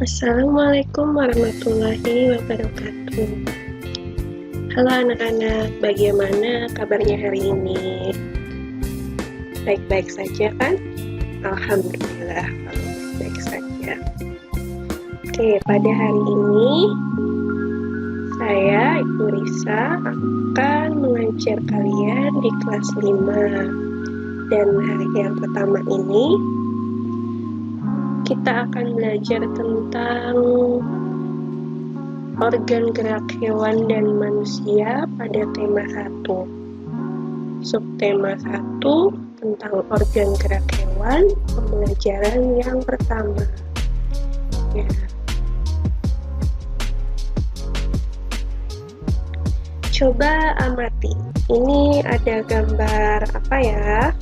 Assalamualaikum warahmatullahi wabarakatuh. Halo anak-anak, bagaimana kabarnya hari ini? Baik-baik saja kan? Alhamdulillah, kalau baik saja. Oke, pada hari ini saya, Ibu Risa, akan mengajar kalian di kelas 5. Dan hari yang pertama ini kita akan belajar tentang organ gerak hewan dan manusia pada tema 1. Subtema 1 tentang organ gerak hewan, pembelajaran yang pertama. Ya. Coba amati. Ini ada gambar apa ya?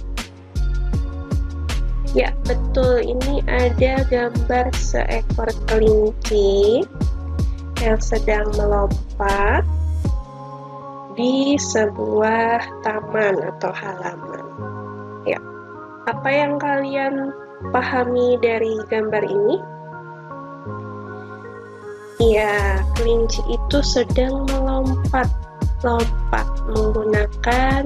Ya, betul. Ini ada gambar seekor kelinci yang sedang melompat di sebuah taman atau halaman. Ya, apa yang kalian pahami dari gambar ini? Ya, kelinci itu sedang melompat menggunakan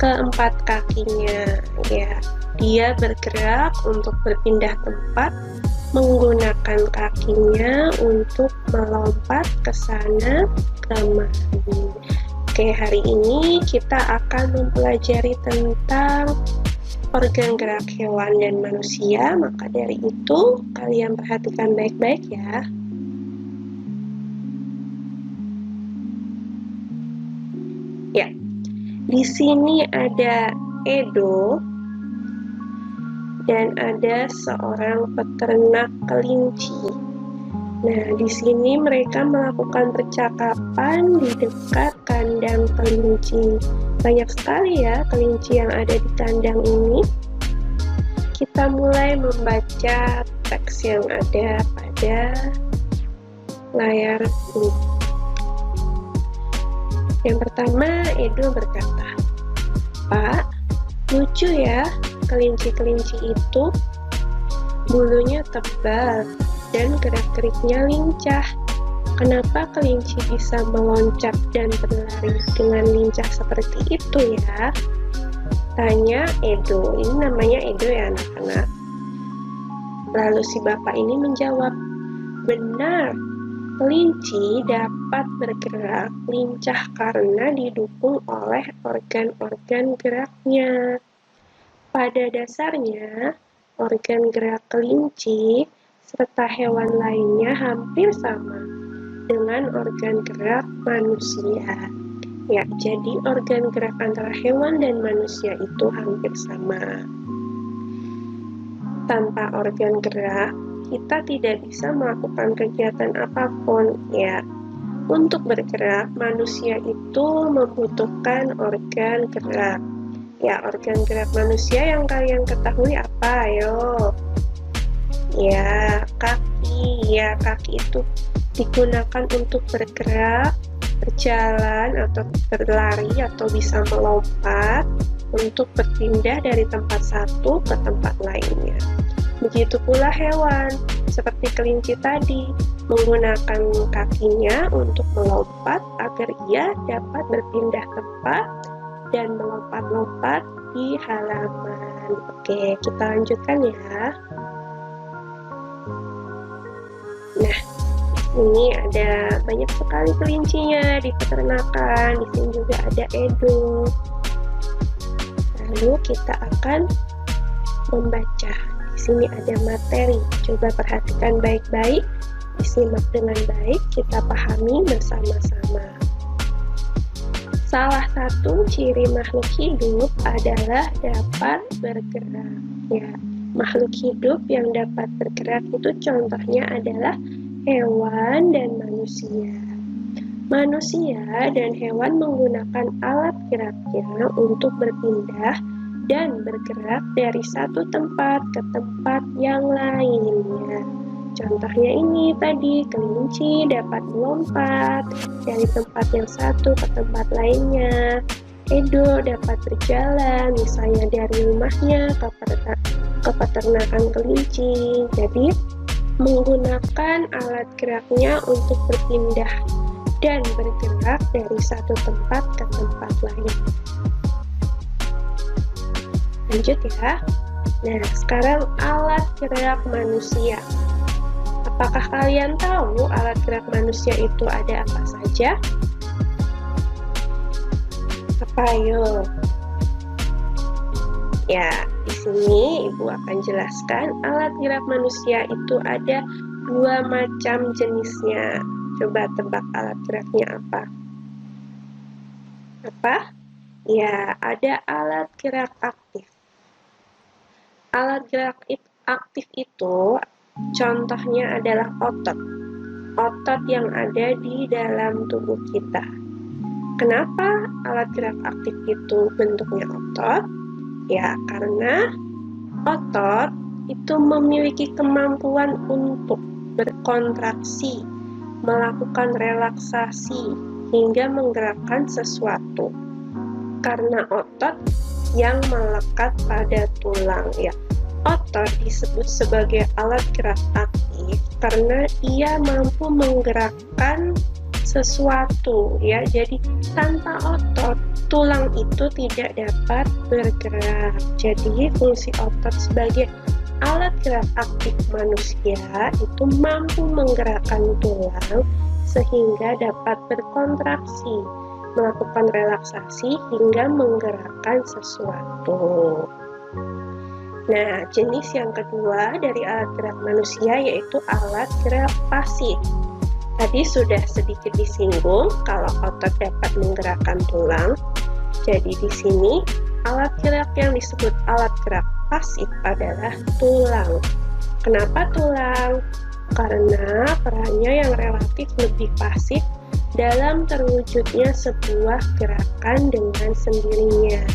keempat kakinya. Ya, dia bergerak untuk berpindah tempat menggunakan kakinya untuk melompat ke sana kemari. Oke, hari ini kita akan mempelajari tentang organ gerak hewan dan manusia. Maka dari itu kalian perhatikan baik-baik ya. Ya, di sini ada Edo dan ada seorang peternak kelinci. Nah, di sini mereka melakukan percakapan di dekat kandang kelinci. Banyak sekali ya kelinci yang ada di kandang ini. Kita mulai membaca teks yang ada pada layar ini. Yang pertama, Edo berkata, "Pak, lucu ya, kelinci-kelinci itu bulunya tebal dan gerak-geriknya lincah. Kenapa kelinci bisa meloncat dan berlari dengan lincah seperti itu ya?" Tanya Edo. Ini namanya Edo ya anak-anak. Lalu si bapak ini menjawab, "Benar, kelinci dapat bergerak lincah karena didukung oleh organ-organ geraknya. Pada dasarnya, organ gerak kelinci serta hewan lainnya hampir sama dengan organ gerak manusia." Ya, jadi organ gerak antara hewan dan manusia itu hampir sama. Tanpa organ gerak, kita tidak bisa melakukan kegiatan apapun. Ya, untuk bergerak, manusia itu membutuhkan organ gerak. Ya, organ gerak manusia yang kalian ketahui apa? Ayo. Ya, kaki. Ya, kaki itu digunakan untuk bergerak, berjalan atau berlari atau bisa melompat untuk berpindah dari tempat satu ke tempat lainnya. Begitu pula hewan, seperti kelinci tadi, menggunakan kakinya untuk melompat agar ia dapat berpindah tempat dan melompat-lompat di halaman. Oke, kita lanjutkan ya. Nah, ini ada banyak sekali kelincinya di peternakan. Di sini juga ada Edo. Lalu kita akan membaca. Di sini ada materi. Coba perhatikan baik-baik, disimak dengan baik, kita pahami bersama-sama. Salah satu ciri makhluk hidup adalah dapat bergerak. Ya, makhluk hidup yang dapat bergerak itu contohnya adalah hewan dan manusia. Manusia dan hewan menggunakan alat geraknya untuk berpindah dan bergerak dari satu tempat ke tempat yang lainnya. Contohnya ini tadi, kelinci dapat melompat dari tempat yang satu ke tempat lainnya. Edo dapat berjalan, misalnya dari rumahnya ke peternakan kelinci. Jadi, menggunakan alat geraknya untuk berpindah dan bergerak dari satu tempat ke tempat lain. Lanjut ya. Nah, sekarang alat gerak manusia. Apakah kalian tahu alat gerak manusia itu ada apa saja? Apa ayo? Ya, di sini Ibu akan jelaskan alat gerak manusia itu ada 2 macam jenisnya. Coba tebak alat geraknya apa? Apa? Ya, ada alat gerak aktif. Alat gerak aktif itu contohnya adalah otot. Otot yang ada di dalam tubuh kita. Kenapa alat gerak aktif itu bentuknya otot? Ya, karena otot itu memiliki kemampuan untuk berkontraksi, melakukan relaksasi, hingga menggerakkan sesuatu. Karena otot yang melekat pada tulang, ya. Otot disebut sebagai alat gerak aktif karena ia mampu menggerakkan sesuatu, ya. Jadi tanpa otot, tulang itu tidak dapat bergerak. Jadi fungsi otot sebagai alat gerak aktif manusia itu mampu menggerakkan tulang sehingga dapat berkontraksi, melakukan relaksasi hingga menggerakkan sesuatu. Nah, jenis yang kedua dari alat gerak manusia yaitu alat gerak pasif. Tadi sudah sedikit disinggung kalau otot dapat menggerakkan tulang. Jadi di sini alat gerak yang disebut alat gerak pasif adalah tulang. Kenapa tulang? Karena perannya yang relatif lebih pasif dalam terwujudnya sebuah gerakan dengan sendirinya.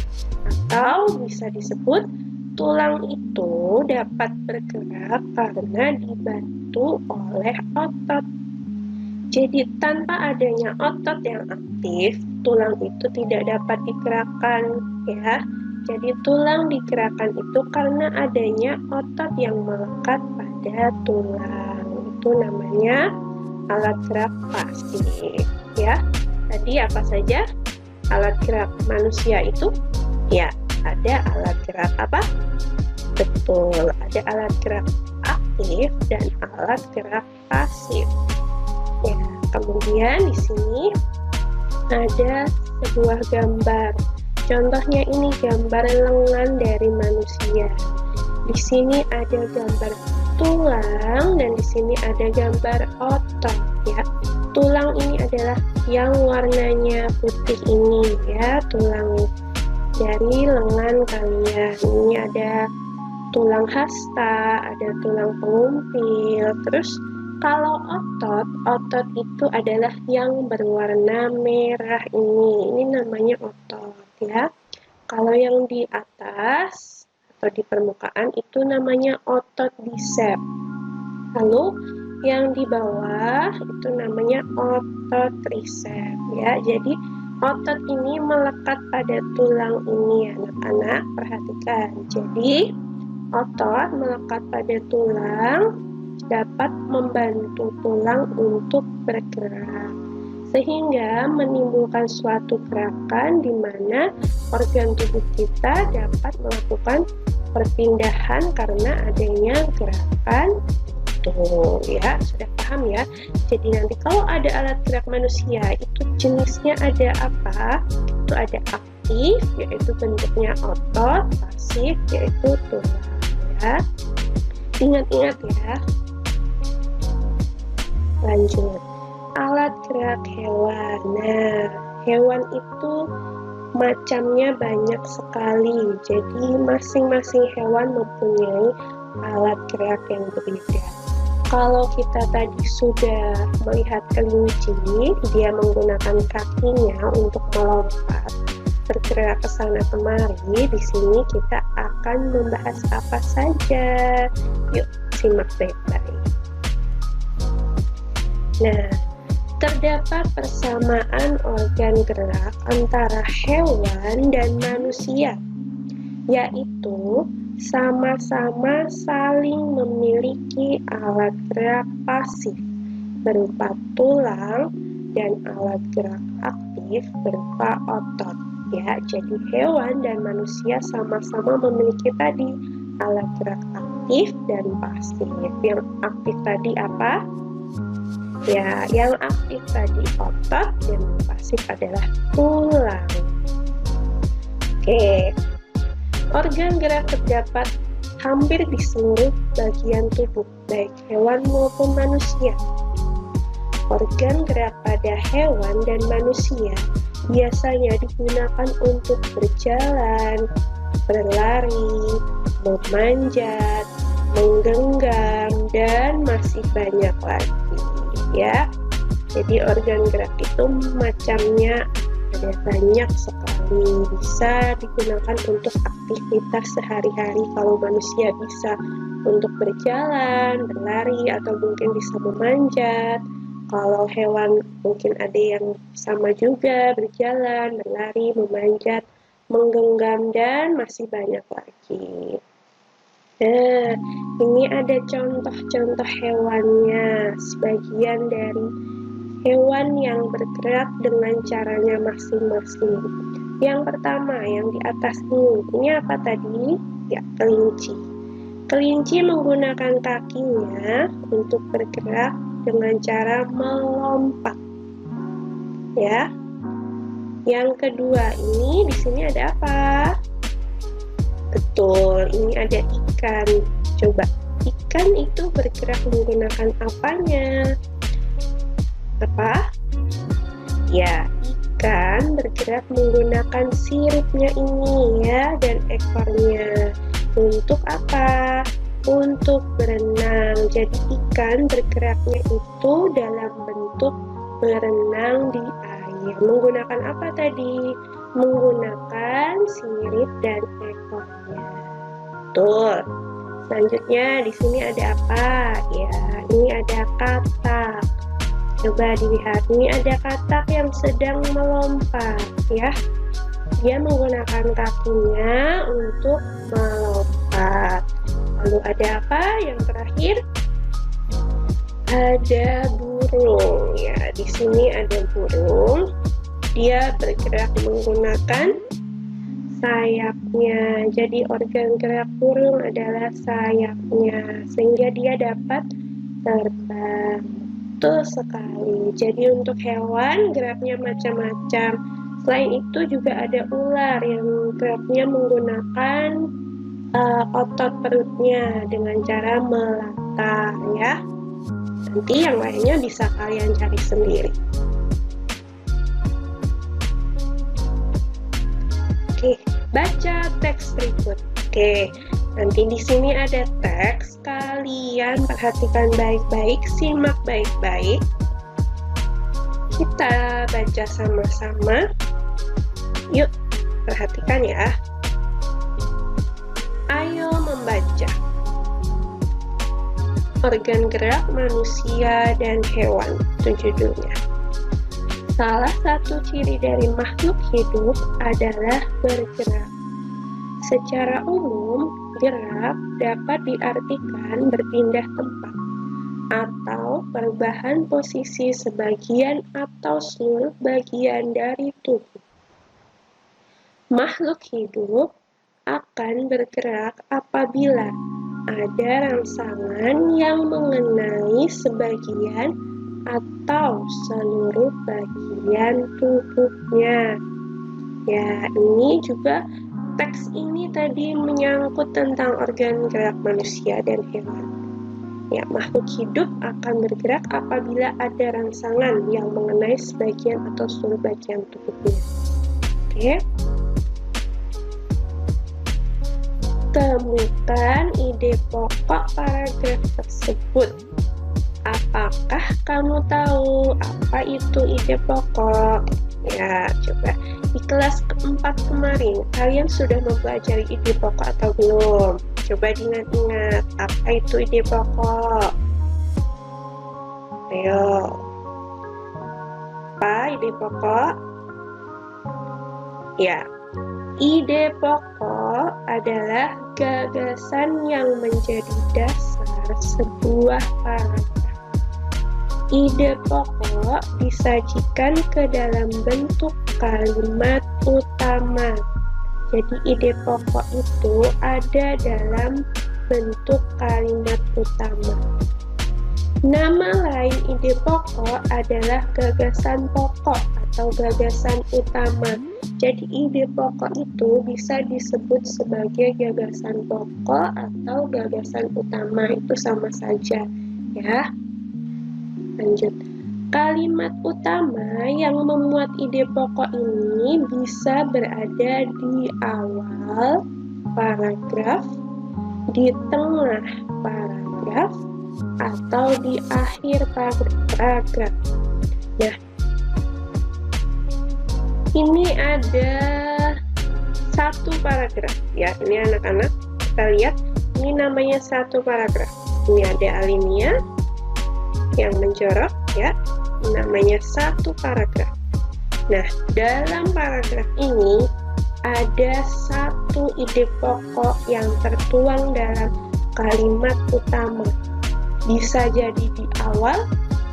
Atau bisa disebut tulang itu dapat bergerak karena dibantu oleh otot. Jadi tanpa adanya otot yang aktif, tulang itu tidak dapat digerakkan, ya. Jadi tulang digerakkan itu karena adanya otot yang melekat pada tulang. Itu namanya alat gerak pasif, ya. Tadi apa saja alat gerak manusia itu? Ya, ada alat gerak apa? Betul, ada alat gerak aktif dan alat gerak pasif. Ya, kemudian di sini ada sebuah gambar. Contohnya ini gambar lengan dari manusia. Di sini ada gambar tulang dan di sini ada gambar otot, ya. Tulang ini adalah yang warnanya putih ini, ya, tulang dari lengan kalian. Ini ada tulang hasta, ada tulang pengumpil. Terus kalau otot itu adalah yang berwarna merah ini. Ini namanya otot, ya. Kalau yang di atas atau di permukaan itu namanya otot bicep. Lalu yang di bawah itu namanya otot tricep, ya. Jadi otot ini melekat pada tulang ini, anak-anak, perhatikan. Jadi otot melekat pada tulang dapat membantu tulang untuk bergerak sehingga menimbulkan suatu gerakan di mana organ tubuh kita dapat melakukan perpindahan karena adanya gerakan itu, ya. Sudah paham ya? Jadi nanti kalau ada alat gerak manusia itu jenisnya ada apa? Itu ada aktif yaitu bentuknya otot, pasif yaitu tulang, ya. Ingat-ingat ya. Lanjut, alat gerak hewan. Nah, hewan itu macamnya banyak sekali. Jadi masing-masing hewan mempunyai alat gerak yang berbeda. Kalau kita tadi sudah melihat kelinci, dia menggunakan kakinya untuk melompat, bergerak ke sana kemari. Di sini kita akan membahas apa saja. Yuk, simak baik-baik. Nah, terdapat persamaan organ gerak antara hewan dan manusia, yaitu sama-sama saling memiliki alat gerak pasif berupa tulang dan alat gerak aktif berupa otot. Ya, jadi hewan dan manusia sama-sama memiliki tadi alat gerak aktif dan pasif. Yang aktif tadi apa? Ya, yang aktif tadi otot dan yang pasif adalah tulang. Oke, organ gerak terdapat hampir di seluruh bagian tubuh, baik hewan maupun manusia. Organ gerak pada hewan dan manusia biasanya digunakan untuk berjalan, berlari, memanjat, menggenggam, dan masih banyak lagi ya. Jadi organ gerak itu macamnya ada banyak sekali, bisa digunakan untuk aktivitas sehari-hari. Kalau manusia bisa untuk berjalan, berlari, atau mungkin bisa memanjat. Kalau hewan mungkin ada yang sama juga, berjalan, berlari, memanjat, menggenggam, dan masih banyak lagi. Nah, ini ada contoh-contoh hewannya, sebagian dari hewan yang bergerak dengan caranya masing-masing. Yang pertama, yang di atas ini apa tadi? Ya, kelinci. Kelinci menggunakan kakinya untuk bergerak dengan cara melompat. Ya. Yang kedua, ini di sini ada apa? Betul, ini ada ikan. Coba, ikan itu bergerak menggunakan apanya? Apa? Ya, ikan bergerak menggunakan siripnya ini ya, dan ekornya. Untuk apa? Untuk berenang. Jadi ikan bergeraknya itu dalam bentuk berenang di air. Menggunakan apa tadi? Menggunakan sirip dan ekornya. Betul. Selanjutnya di sini ada apa? Ya, ini ada katak. Coba dilihat, ini ada katak yang sedang melompat ya. Dia menggunakan kakinya untuk melompat. Lalu ada apa? Yang terakhir ada burung ya. Di sini ada burung. Dia bergerak menggunakan sayapnya. Jadi organ gerak burung adalah sayapnya, sehingga dia dapat terbang. Betul sekali. Jadi untuk hewan geraknya macam-macam. Selain itu juga ada ular yang geraknya menggunakan otot perutnya dengan cara melata ya. Nanti yang lainnya bisa kalian cari sendiri. Oke, baca teks berikut. Oke, nanti di sini ada teks, kalian perhatikan baik-baik, simak baik-baik. Kita baca sama-sama. Yuk, perhatikan ya. Ayo membaca. Organ gerak manusia dan hewan, itu judulnya. Salah satu ciri dari makhluk hidup adalah bergerak. Secara umum, gerak dapat diartikan berpindah tempat atau perubahan posisi sebagian atau seluruh bagian dari tubuh. Makhluk hidup akan bergerak apabila ada rangsangan yang mengenai sebagian atau seluruh bagian tubuhnya. Ya, ini juga teks ini tadi menyangkut tentang organ gerak manusia dan hewan. Ya, makhluk hidup akan bergerak apabila ada rangsangan yang mengenai sebagian atau seluruh bagian tubuhnya. Oke. Temukan ide pokok paragraf tersebut. Apakah kamu tahu apa itu ide pokok? Ya, coba di kelas keempat kemarin kalian sudah mempelajari ide pokok atau belum? Coba diingat-ingat, apa itu ide pokok? Ayo. Apa ide pokok? Ya, ide pokok adalah gagasan yang menjadi dasar sebuah paragraf. Ide pokok disajikan ke dalam bentuk kalimat utama. Jadi ide pokok itu ada dalam bentuk kalimat utama. Nama lain ide pokok adalah gagasan pokok atau gagasan utama. Jadi ide pokok itu bisa disebut sebagai gagasan pokok atau gagasan utama, itu sama saja ya. Lanjut. Kalimat utama yang memuat ide pokok ini bisa berada di awal paragraf, di tengah paragraf, atau di akhir paragraf. Nah, ini ada satu paragraf ya. Ini anak-anak, kita lihat, ini namanya satu paragraf. Ini ada alinea yang menjorok ya, namanya satu paragraf. Nah, dalam paragraf ini ada satu ide pokok yang tertuang dalam kalimat utama. Bisa jadi di awal,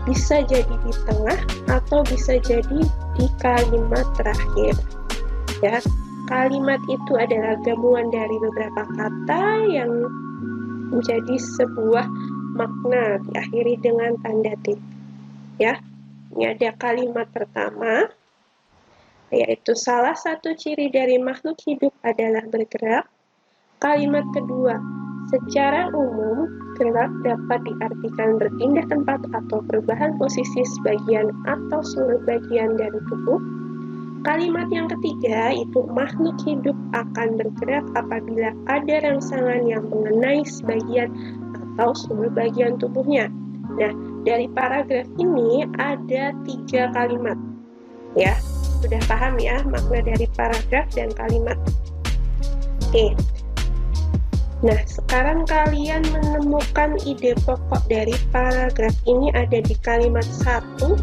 bisa jadi di tengah, atau bisa jadi di kalimat terakhir ya. Kalimat itu adalah gabungan dari beberapa kata yang menjadi sebuah makna, diakhiri dengan tanda titik ya. Ini ada kalimat pertama, yaitu salah satu ciri dari makhluk hidup adalah bergerak. Kalimat kedua, secara umum gerak dapat diartikan berpindah tempat atau perubahan posisi sebagian atau seluruh bagian dari tubuh. Kalimat yang ketiga itu makhluk hidup akan bergerak apabila ada rangsangan yang mengenai sebagian atau seluruh bagian tubuhnya. Nah, dari paragraf ini ada 3 kalimat ya. Sudah paham ya makna dari paragraf dan kalimat? Oke. Nah, sekarang kalian menemukan ide pokok dari paragraf ini ada di kalimat 1,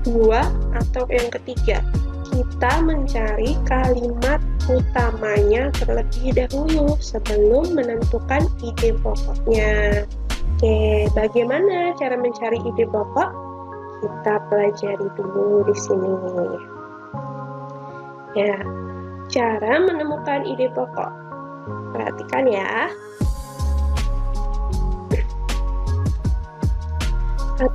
2, atau yang ketiga. Kita mencari kalimat utamanya terlebih dahulu sebelum menentukan ide pokoknya. Oke, bagaimana cara mencari ide pokok? Kita pelajari dulu di sini. Ya, cara menemukan ide pokok. Perhatikan ya. 1.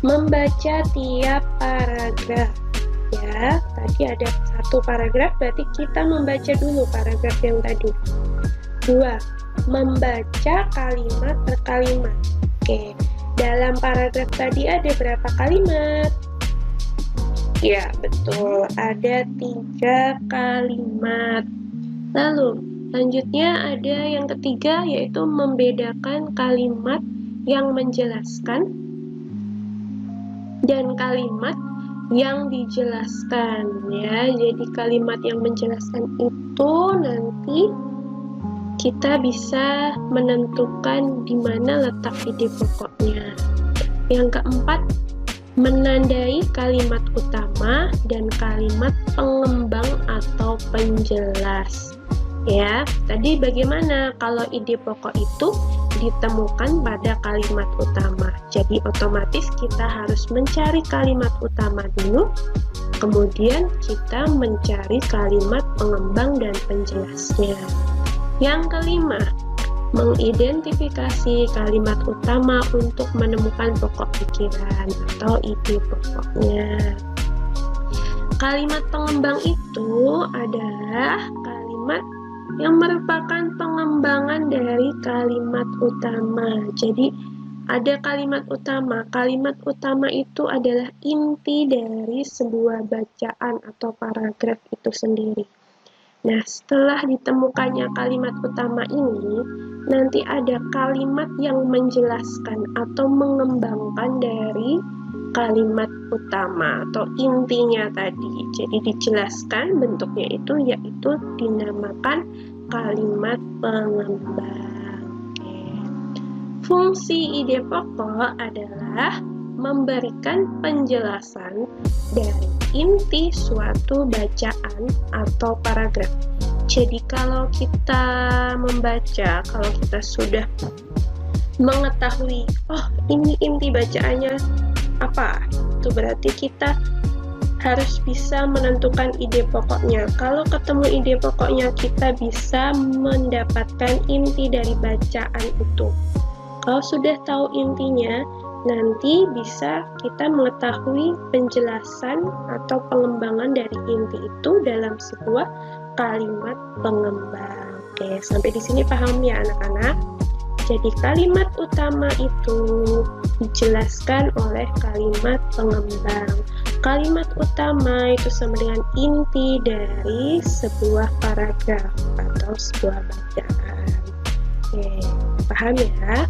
Membaca tiap paragraf. Ya, tadi ada 1 paragraf, berarti kita membaca dulu paragraf yang tadi. 2. Membaca kalimat per kalimat. Oke, dalam paragraf tadi ada berapa kalimat? Ya, betul, ada 3 kalimat. Lalu, selanjutnya ada yang ketiga, yaitu membedakan kalimat yang menjelaskan dan kalimat yang dijelaskan ya. Jadi kalimat yang menjelaskan itu nanti kita bisa menentukan di mana letak ide pokoknya. Yang keempat, menandai kalimat utama dan kalimat pengembang atau penjelas. Ya, tadi bagaimana kalau ide pokok itu ditemukan pada kalimat utama. Jadi otomatis kita harus mencari kalimat utama dulu, kemudian kita mencari kalimat pengembang dan penjelasnya. Yang kelima, mengidentifikasi kalimat utama untuk menemukan pokok pikiran atau ide pokoknya. Kalimat pengembang itu adalah kalimat yang merupakan pengembangan dari kalimat utama. Jadi ada kalimat utama. Kalimat utama itu adalah inti dari sebuah bacaan atau paragraf itu sendiri. Nah, setelah ditemukannya kalimat utama ini, nanti ada kalimat yang menjelaskan atau mengembangkan dari kalimat utama atau intinya tadi. Jadi dijelaskan bentuknya itu yaitu dinamakan kalimat pengembang. Oke. Fungsi ide pokok adalah memberikan penjelasan dari inti suatu bacaan atau paragraf. Jadi kalau kita membaca, kalau kita sudah mengetahui, oh ini inti bacaannya apa, itu berarti kita harus bisa menentukan ide pokoknya. Kalau ketemu ide pokoknya, kita bisa mendapatkan inti dari bacaan itu. Kalau sudah tahu intinya, nanti bisa kita mengetahui penjelasan atau pengembangan dari inti itu dalam sebuah kalimat pengembang. Oke, sampai di sini paham ya anak-anak? Jadi kalimat utama itu dijelaskan oleh kalimat pengembang. Kalimat utama itu sama dengan inti dari sebuah paragraf atau sebuah bacaan. Oke, paham ya?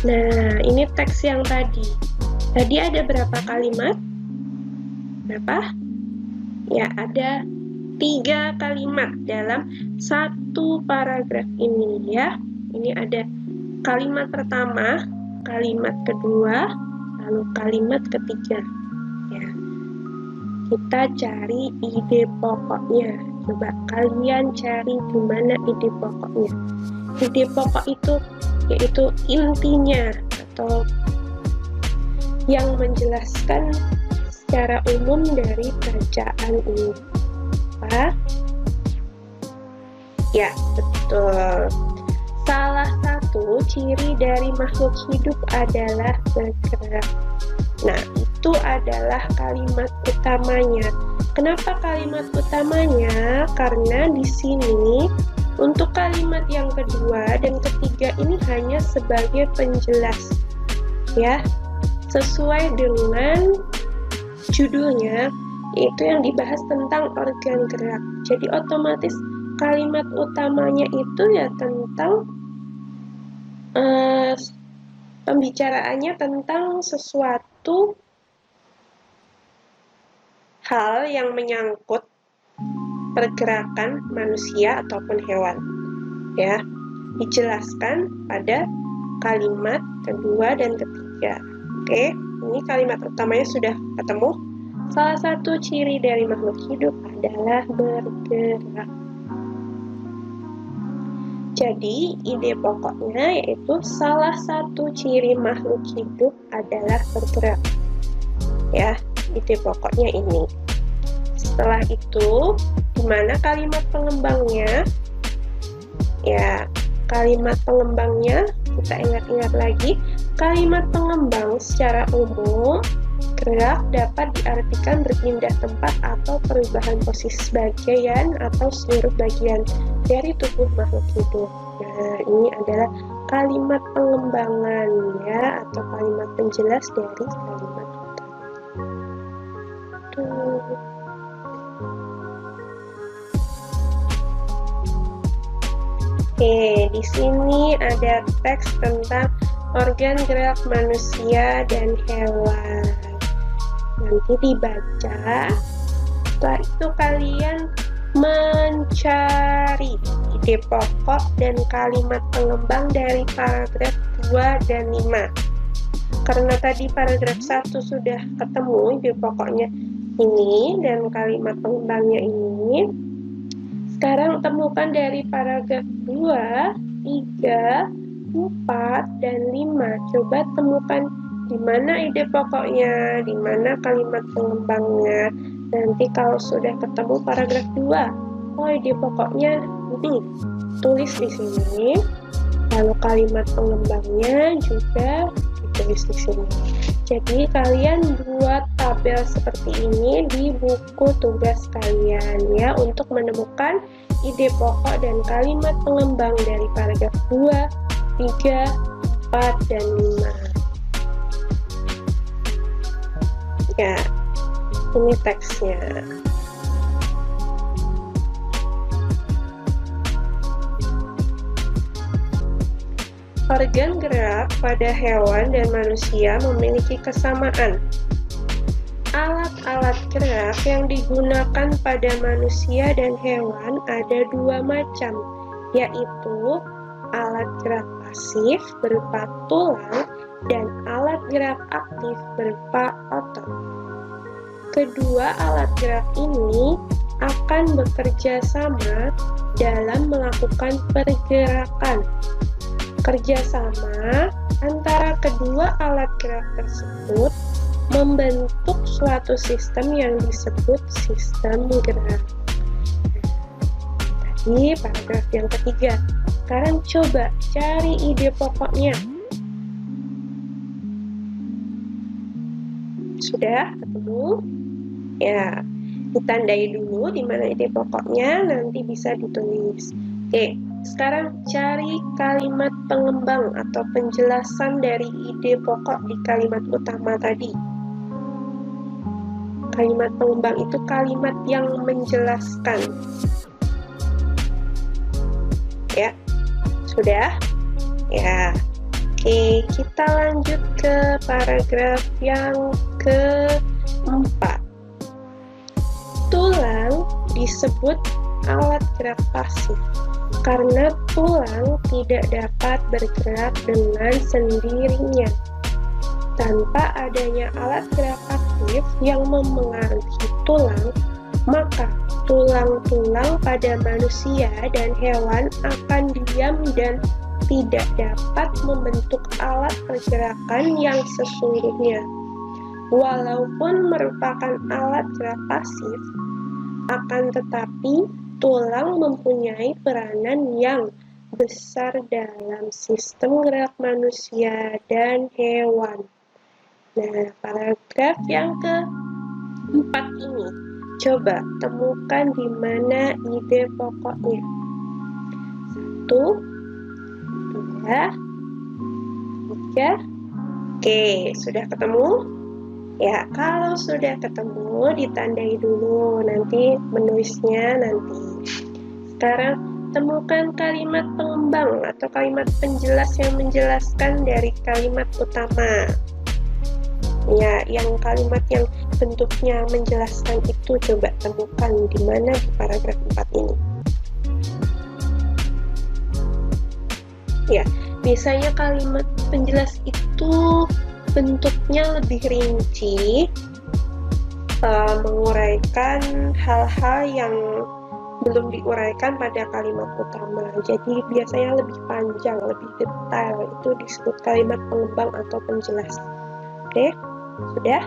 Nah, ini teks yang tadi. Tadi ada berapa kalimat? Berapa? Ya, ada 3 kalimat dalam satu paragraf ini ya. Ini ada kalimat pertama, kalimat kedua, lalu kalimat ketiga. Ya. Kita cari ide pokoknya. Coba kalian cari di mana ide pokoknya. Ide pokok itu yaitu intinya atau yang menjelaskan secara umum dari bacaan ini. Apa? Ya, betul. Salah satu ciri dari makhluk hidup adalah bergerak. Nah, itu adalah kalimat utamanya. Kenapa kalimat utamanya? Karena di sini untuk kalimat yang kedua dan ketiga ini hanya sebagai penjelas, ya, sesuai dengan judulnya, yaitu yang dibahas tentang organ gerak. Jadi otomatis kalimat utamanya itu ya tentang pembicaraannya tentang sesuatu hal yang menyangkut pergerakan manusia ataupun hewan, ya, dijelaskan pada kalimat kedua dan ketiga. Oke, ini kalimat utamanya sudah ketemu. Salah satu ciri dari makhluk hidup adalah bergerak. Jadi ide pokoknya yaitu salah satu ciri makhluk hidup adalah bergerak. Ya, ide pokoknya ini. Setelah itu, di mana kalimat pengembangnya? Ya, kalimat pengembangnya kita ingat-ingat lagi. Kalimat pengembang secara umum, gerak dapat diartikan berpindah tempat atau perubahan posisi sebagian atau seluruh bagian dari tubuh makhluk hidup. Nah, ini adalah kalimat pengembangan ya, atau kalimat penjelas dari kalimat utama. Oke, di sini ada teks tentang organ gerak manusia dan hewan. Nanti dibaca. Setelah itu kalian mencari ide pokok dan kalimat pengembang dari paragraf 2 dan 5. Karena tadi paragraf 1 sudah ketemu ide pokoknya ini dan kalimat pengembangnya ini. Sekarang temukan dari paragraf 2, 3, 4, dan 5. Coba temukan di mana ide pokoknya, di mana kalimat pengembangnya. Nanti kalau sudah ketemu paragraf 2, oh ide pokoknya ini, tulis di sini. Lalu kalimat pengembangnya juga ditulis di sini. Jadi kalian buat tabel seperti ini di buku tugas kalian ya, untuk menemukan ide pokok dan kalimat pengembang dari paragraf 2, 3, 4, dan 5. Ya, ini teksnya. Organ gerak pada hewan dan manusia memiliki kesamaan. Alat-alat gerak yang digunakan pada manusia dan hewan ada 2 macam, yaitu alat gerak pasif berupa tulang dan alat gerak aktif berupa otot. Kedua alat gerak ini akan bekerja sama dalam melakukan pergerakan. Kerjasama antara kedua alat gerak tersebut membentuk suatu sistem yang disebut sistem gerak. Tadi paragraf yang ketiga. Sekarang coba cari ide pokoknya. Sudah ketemu? Ya, ditandai dulu di mana ide pokoknya, nanti bisa ditulis. Oke, sekarang cari kalimat pengembang atau penjelasan dari ide pokok di kalimat utama tadi. Kalimat pengembang itu kalimat yang menjelaskan. Ya, sudah? Ya. Oke, kita lanjut ke paragraf yang keempat. Tulang disebut alat gerak pasif karena tulang tidak dapat bergerak dengan sendirinya. Tanpa adanya alat gerak aktif yang memengaruhi tulang, maka tulang-tulang pada manusia dan hewan akan diam dan tidak dapat membentuk alat pergerakan yang sesungguhnya. Walaupun merupakan alat gerak pasif, akan tetapi tulang mempunyai peranan yang besar dalam sistem gerak manusia dan hewan. Nah, paragraf yang keempat ini, coba temukan di mana ide pokoknya. 1, 2, 3. Oke, sudah ketemu? Ya, kalau sudah ketemu, ditandai dulu nanti menulisnya nanti. Sekarang temukan kalimat pengembang atau kalimat penjelas yang menjelaskan dari kalimat utama. Ya, yang kalimat yang bentuknya menjelaskan itu coba temukan di mana di paragraf 4 ini. Ya, biasanya kalimat penjelas itu bentuknya lebih rinci, menguraikan hal-hal yang belum diuraikan pada kalimat utama. Jadi biasanya lebih panjang, lebih detail. Itu disebut kalimat pengembang atau penjelas. Oke, sudah?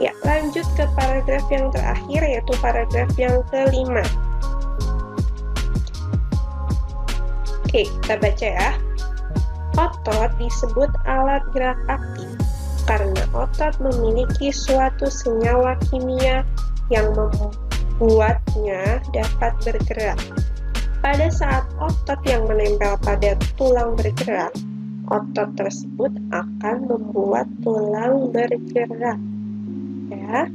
Ya, lanjut ke paragraf yang terakhir, yaitu paragraf yang kelima. Oke, kita baca ya. Otot disebut alat gerak aktif karena otot memiliki suatu senyawa kimia yang membuatnya dapat bergerak. Pada saat otot yang menempel pada tulang bergerak, otot tersebut akan membuat tulang bergerak. Ya,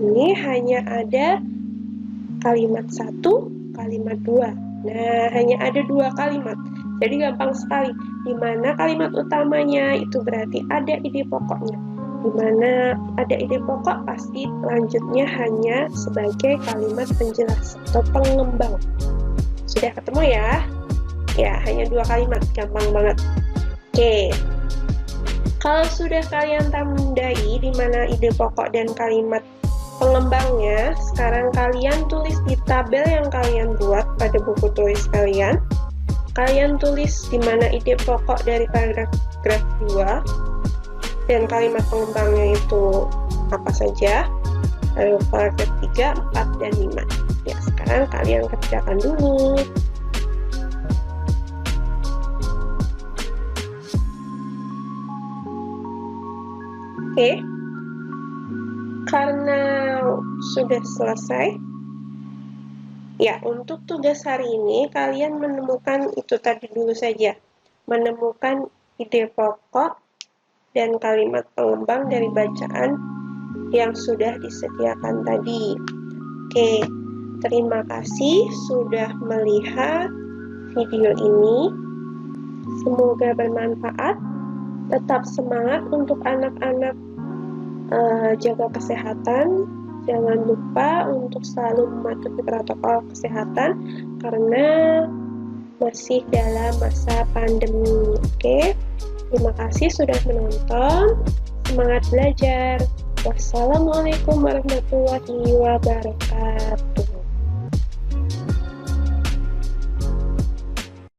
ini hanya ada kalimat 1, kalimat 2. Nah, hanya ada 2 kalimat. Jadi gampang sekali. Di mana kalimat utamanya itu berarti ada ide pokoknya. Di mana ada ide pokok pasti lanjutnya hanya sebagai kalimat penjelas atau pengembang. Sudah ketemu ya? Ya, hanya 2 kalimat, gampang banget. Oke. Kalau sudah kalian tandai di mana ide pokok dan kalimat pengembangnya, sekarang kalian tulis di tabel yang kalian buat pada buku tulis kalian. Kalian tulis di mana ide pokok dari paragraf 2 dan kalimat pengembangnya itu apa saja. Lalu paragraf 3, 4, dan 5. Ya, sekarang kalian kerjakan dulu. Oke. Karena sudah selesai, ya, untuk tugas hari ini kalian menemukan itu tadi dulu saja. Menemukan ide pokok dan kalimat pengembang dari bacaan yang sudah disediakan tadi. Oke, terima kasih sudah melihat video ini. Semoga bermanfaat. Tetap semangat untuk anak-anak, jaga kesehatan. Jangan lupa untuk selalu mematuhi protokol kesehatan karena masih dalam masa pandemi. Oke, terima kasih sudah menonton. Semangat belajar. Wassalamualaikum warahmatullahi wabarakatuh.